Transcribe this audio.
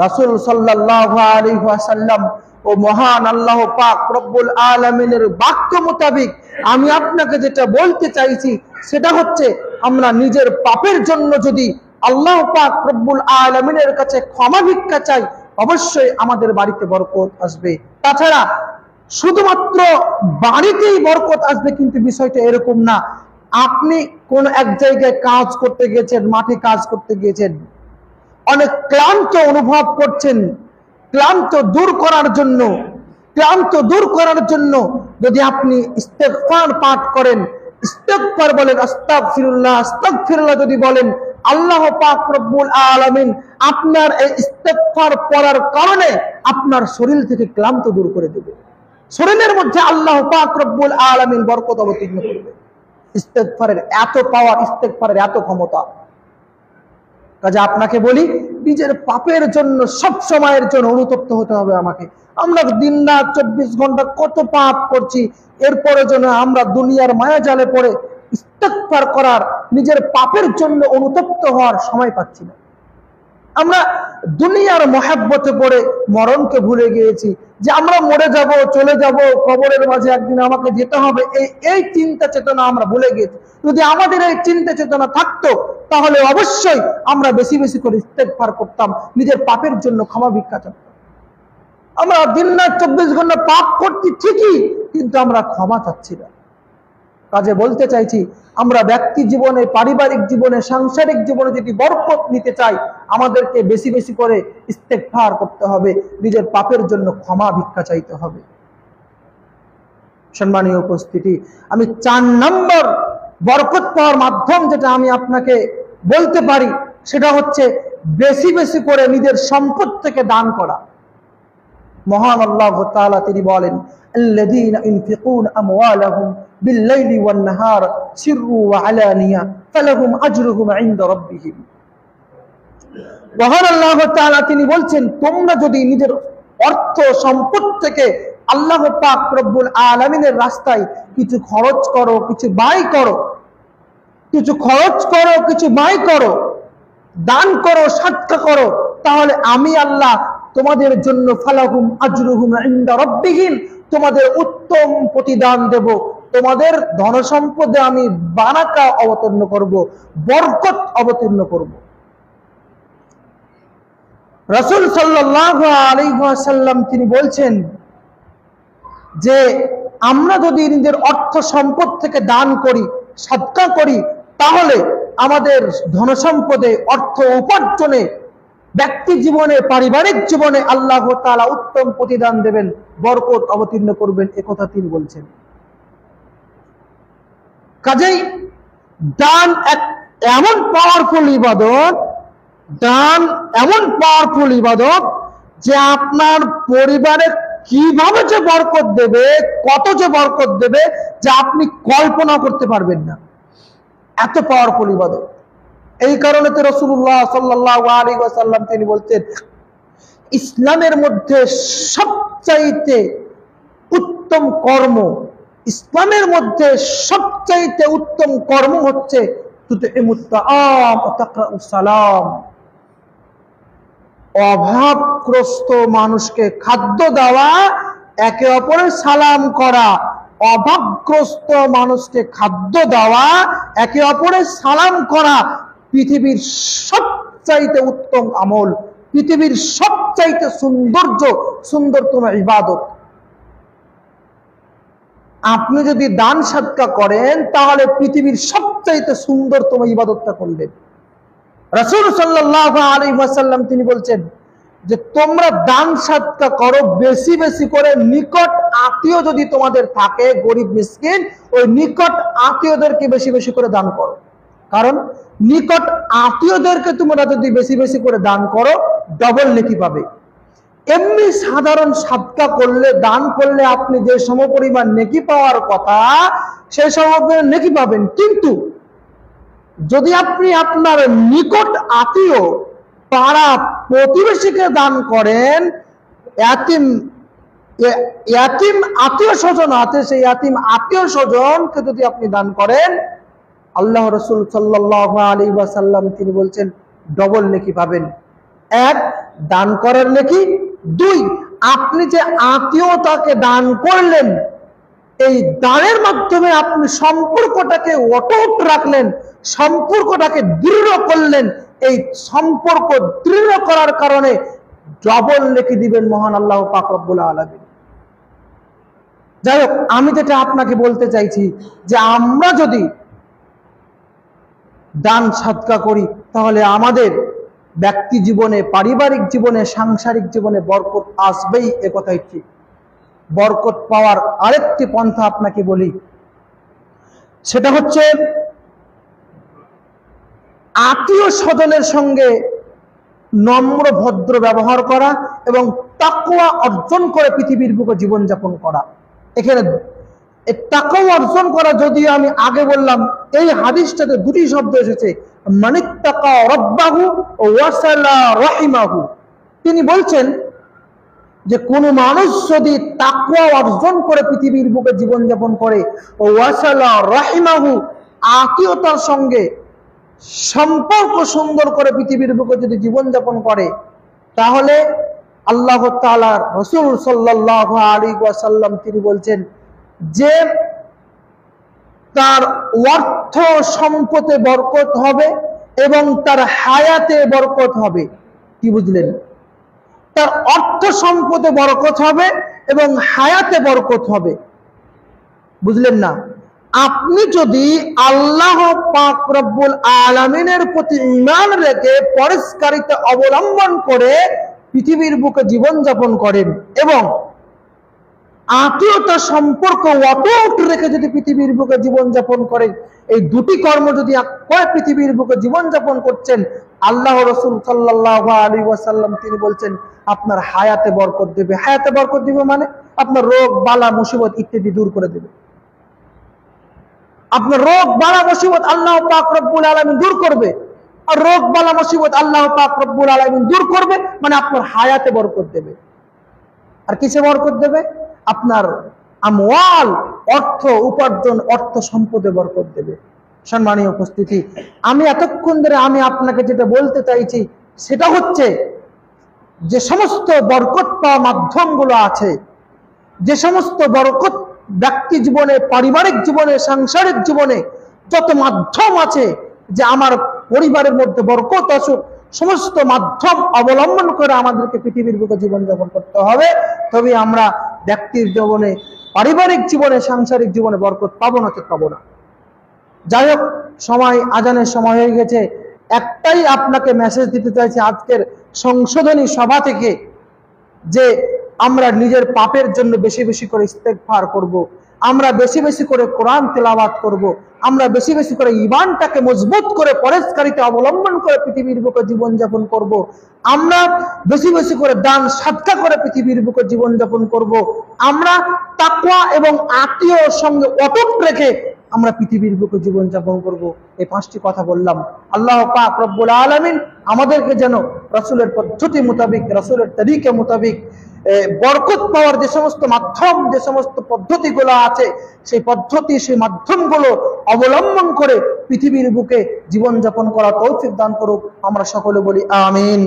রাসূল সাল্লাল্লাহু আলাইহি ওয়াসাল্লাম ও মহান আল্লাহ পাক রব্বুল আলামিনের বাক্য মোতাবেক আমি আপনাকে যেটা বলতে চাইছি সেটা হচ্ছে, আমরা নিজের পাপের জন্য যদি আল্লাহ পাক রব্বুল আলামিনের কাছে ক্ষমা ভিক্ষা চাই, অবশ্যই আমাদের বাড়িতে বরকত আসবে। তাছাড়া শুধুমাত্র বাড়িতেই বরকত আসবে কিন্তু বিষয়টা এরকম না। আপনি কোন এক জায়গায় কাজ করতে গিয়েছেন, মাঠে কাজ করতে গিয়েছেন, অনেক ক্লান্ত অনুভব করছেন, ক্লান্ত দূর করার জন্য যদি আপনি ইস্তেগফার পাঠ করেন, ইস্তেগফার বলেন, আস্তাগফিরুল্লাহ আস্তাগফিরুল্লাহ যদি বলেন, আল্লাহ পাক রব্বুল আলামিন আপনার এই ইস্তেগফার পড়ার কারণে আপনার শরীর থেকে ক্লান্ত দূর করে দেবে। শরীরের মধ্যে আল্লাহ পাক রব্বুল আলামিন বরকত অবতীর্ণ করবে। ইস্তেগফারের এত পাওয়ার, ইস্তেগফারের এত ক্ষমতা। কাজে আপনাকে বলি, নিজের পাপের জন্য সব সময়ের জন্য অনুতপ্ত হতে হবে আমাকে। আমরা দিন রাত 24 ঘন্টা কত পাপ করছি, এরপরে যেন আমরা দুনিয়ার মায়াজালে পড়ে ইস্তেগফার করার, নিজের পাপের জন্য অনুতপ্ত হওয়ার সময় পাচ্ছি না। আমরা দুনিয়ার মহাব্বতে পড়ে মরণকে ভুলে গিয়েছি, যে আমরা মরে যাব, চলে যাব, কবরের মাঝে একদিন আমাকে যেতে হবে, এই চিন্তা চেতনা আমরা ভুলে গেছি। যদি আমাদের এই চিন্তা চেতনা থাকতো তাহলে অবশ্যই আমরা বেশি বেশি করে ইস্তেগফার করতাম, নিজের পাপের জন্য ক্ষমা ভিক্ষা চাইতাম। আমরা দিন রাত 24 ঘন্টা পাপ করছি ঠিকই, কিন্তু আমরা ক্ষমা চাচ্ছি না। কাজে বলতে চাইছি, আমরা ব্যক্তি জীবনে, পারিবারিক জীবনে, সাংসারিক জীবনে যদি বরকত নিতে চাই, আমাদেরকে বেশি বেশি করে ইস্তেগফার করতে হবে, নিজের পাপের জন্য ক্ষমা ভিক্ষা চাইতে হবে। সম্মানীয় উপস্থিতি, আমি 4 নম্বর বরকত পাওয়ার মাধ্যম যেটা আমি আপনাকে বলতে পারি সেটা হচ্ছে বেশি বেশি করে নিজের সম্পদ থেকে দান করা। মহান আল্লাহ তাআলা তিনি বলেন, الذين ينفقون أموالهم بالليل والنهار سرا وعلانية فلهم أجرهم عند ربهم। মহান আল্লাহ তাআলা তিনি বলছেন, তোমরা যদি নিজের অর্থ সম্পদ থেকে আল্লাহ পাক রব্বুল আলামিনের রাস্তায় কিছু খরচ করো, কিছু ব্যয় করো, দান করো, সাদকা করো, তাহলে আমি আল্লাহ তোমাদের জন্য ফালাহুম আজরুহুম ইনদা রাব্বিহিম, তোমাদের উত্তম প্রতিদান দেব, তোমাদের ধন সম্পদে আমি বারাকা অবতীর্ণ করব, বরকত অবতীর্ণ করব। রাসূল সাল্লাল্লাহু আলাইহি ওয়াসাল্লাম তিনি বলছেন যে আমরা যদি নিজের অর্থ সম্পদ থেকে দান করি, সাদকা করি, তাহলে আমাদের ধন সম্পদে, অর্থ উপার্জনে, ব্যক্তি জীবনে, পারিবারিক জীবনে আল্লাহ তাআলা উত্তম প্রতিদান দেবেন, বরকত অবতীর্ণ করবেন, একথা তিনি বলছেন। কাজেই দান এক এমন পাওয়ারফুল ইবাদত, যে আপনার পরিবারে কিভাবে যে বরকত দেবে, কত যে বরকত দেবে, যা আপনি কল্পনা করতে পারবেন না। এত পাওয়ারফুল ইবাদত। এই কারণে তো রাসূলুল্লাহ সাল্লাল্লাহু আলাইহি ওয়াসাল্লাম তিনি বলতেন, ইসলামের মধ্যে সবচাইতে উত্তম কর্ম, ইসলামের মধ্যে সবচাইতে উত্তম কর্ম হচ্ছে তুতইমুত তাআম ওয়া তাকরাউস সালাম, অভাবগ্রস্ত মানুষকে খাদ্য দেওয়া, একে অপরের সালাম করা। অভাবগ্রস্ত মানুষকে খাদ্য দেওয়া, একে অপরের সালাম করা পৃথিবীর সবচাইতে উত্তম আমল, পৃথিবীর সবচাইতে সুন্দরতম ইবাদত। আপনি যদি দান সাদকা করেন তাহলে পৃথিবীর সবচাইতে সুন্দরতম ইবাদতটা করলেন। রাসূল সাল্লাল্লাহু আলাইহি ওয়াসাল্লাম তিনি বলছেন যে তোমরা দান সাদকা করো বেশি বেশি করে, নিকট আত্মীয় যদি তোমাদের থাকে, গরিব মিসকিন, ওই নিকট আত্মীয়দেরকে বেশি বেশি করে দান করো। কারণ নিকট আত্মীয়দেরকে তোমরা যদি বেশি বেশি করে দান করো, ডবল নেকি পাবে। এমনি সাধারণ সাদকা করলে, দান করলে আপনি যে সমপরিমাণ নেকি পাওয়ার কথা, সেই সমপরিমাণ নেকি পাবেন। কিন্তু যদি আপনি আপনার নিকট আত্মীয়, পাড়া প্রতিবেশীকে দান করেন, ইয়াতিম আত্মীয় স্বজন আছে, সেই ইয়াতিম আত্মীয় স্বজনকে যদি আপনি দান করেন, আল্লাহ রাসূল সাল্লাল্লাহু আলাইহি ওয়াসাল্লাম তিনি বলছেন ডবল নেকি পাবেন। এক, দান করার নেকি। 2, আপনি যে আত্মীয়তাকে দান করলেন, এই দানের মাধ্যমে আপনি সম্পর্কটাকে অটুট রাখলেন, সম্পর্কটাকে দৃঢ় করলেন। এই সম্পর্ক দৃঢ় করার কারণে ডবল নেকি দিবেন মহান আল্লাহ পাক রব্বুল আলামিন। যাই হোক, আমি যেটা আপনাকে বলতে চাইছি যে আমরা যদি দান সাদকা করি তাহলে আমাদের ব্যক্তি জীবনে, পারিবারিক জীবনে, সাংসারিক জীবনে বরকত আসবেই, এ কথাই ঠিক। বরকত পাওয়ার আরেকটি পন্থা আপনাকে বলি, সেটা হচ্ছে আত্মীয় স্বজনের সঙ্গে নম্র ভদ্র ব্যবহার করা এবং তাকওয়া অর্জন করে পৃথিবীর বুকে জীবনযাপন করা। এখানে তাকওয়া অর্জন করা, যদিও আমি আগে বললাম এই হাদিসটাতে দুটি শব্দ এসেছে, মানিত্তাকা রাব্বাহু ওয়াসালা রাহিমাহু। তিনি বলছেন যে কোন মানুষ যদি তাকওয়া অর্জন করে পৃথিবীর বুকে জীবনযাপন করে, ওয়াসালা রাহিমাহু, আত্মীয়তার সঙ্গে সম্পর্ক সুন্দর করে পৃথিবীর বুকে যদি জীবনযাপন করে, তাহলে আল্লাহ তাআলা, রাসূল সাল্লাল্লাহু আলাইহি ওয়াসাল্লাম তিনি বলছেন যে তার অর্থ সম্পদে বরকত হবে এবং তার হায়াতে বরকত হবে। কি বুঝলেন? তার অর্থ সম্পদে বরকত হবে এবং হায়াতে বরকত হবে। বুঝলেন না? আপনি যদি আল্লাহ পাক রব্বুল আলামিনের প্রতি ঈমান রেখে পরহেজগারিতা অবলম্বন করে পৃথিবীর বুকে জীবনযাপন করেন এবং আত্মীয়তা সম্পর্ক অটুট রেখে যদি পৃথিবীর বুকে জীবনযাপন করেন, এই দুটি কর্ম যদি করে পৃথিবীর বুকে জীবনযাপন করছেন, আল্লাহ রাসূল সাল্লাল্লাহু আলাইহি ওয়াসাল্লাম তিনি বলছেন আপনার হায়াতে বরকত দেবে। হায়াতে বরকত দিবে মানে আপনার রোগ বালা মুসিবত ইত্যাদি দূর করে দেবে। আপনার রোগ বালা মুসিবত আল্লাহ পাক রব্বুল আলামিন দূর করবে। আর রোগ বালা মুসিবত আল্লাহ পাক রব্বুল আলামিন দূর করবে মানে আপনার হায়াতে বরকত দেবে। আর কিসে বরকত দেবে? আপনার আমওয়াল, অর্থ উপার্জন, অর্থ সম্পদে বরকত দেবে। সম্মানীয় উপস্থিতি, আমি এতক্ষণ ধরে আমি আপনাকে যেটা বলতে চাইছি সেটা হচ্ছে যে সমস্ত বরকত পাওয়া মাধ্যমগুলো আছে, যে সমস্ত বরকত ব্যক্তি জীবনে, পারিবারিক জীবনে, সাংসারিক জীবনে যত মাধ্যম আছে যে আমার পরিবারের মধ্যে বরকত আসুক, সমস্ত মাধ্যম অবলম্বন করে আমাদেরকে পৃথিবীর বুকে জীবনযাপন করতে হবে। তবে আমরা ব্যক্তির জীবনে, পারিবারিক জীবনে, সাংসারিক জীবনে বরকত পাবো না, তো পাবো না। যাই হোক, সময়, আজানের সময় হয়ে গেছে। একটাই আপনাকে মেসেজ দিতে চাইছি আজকের সংশোধনী সভা থেকে, যে আমরা নিজের পাপের জন্য বেশি বেশি করে ইস্তেগফার করব, আমরা বেশি বেশি করে কোরআন তেলাওয়াত করব, আমরা বেশি বেশি করে ঈমানটাকে মজবুত করে পরহেজগারিতা অবলম্বন করে পৃথিবীর বুকে জীবনযাপন করব, আমরা বেশি বেশি করে দান সাদকা করে পৃথিবীর বুকে জীবনযাপন করব, আমরা তাকওয়া এবং আত্মীয়র সঙ্গে অটুট রেখে আমরা পৃথিবীর বুকে জীবনযাপন করব। এই 5টি কথা বললাম। আল্লাহ পাক রব্বুল আলামিন আমাদেরকে যেন রাসূলের পদ্ধতি মোতাবেক, রাসূলের তরিকা মোতাবেক বরকত পাওয়ার যে সমস্ত মাধ্যম, যে সমস্ত পদ্ধতিগুলো আছে, সেই পদ্ধতি, সেই মাধ্যমগুলো অবলম্বন করে পৃথিবীর বুকে জীবনযাপন করা তৌফিক দান করুক। আমরা সকলে বলি আমিন।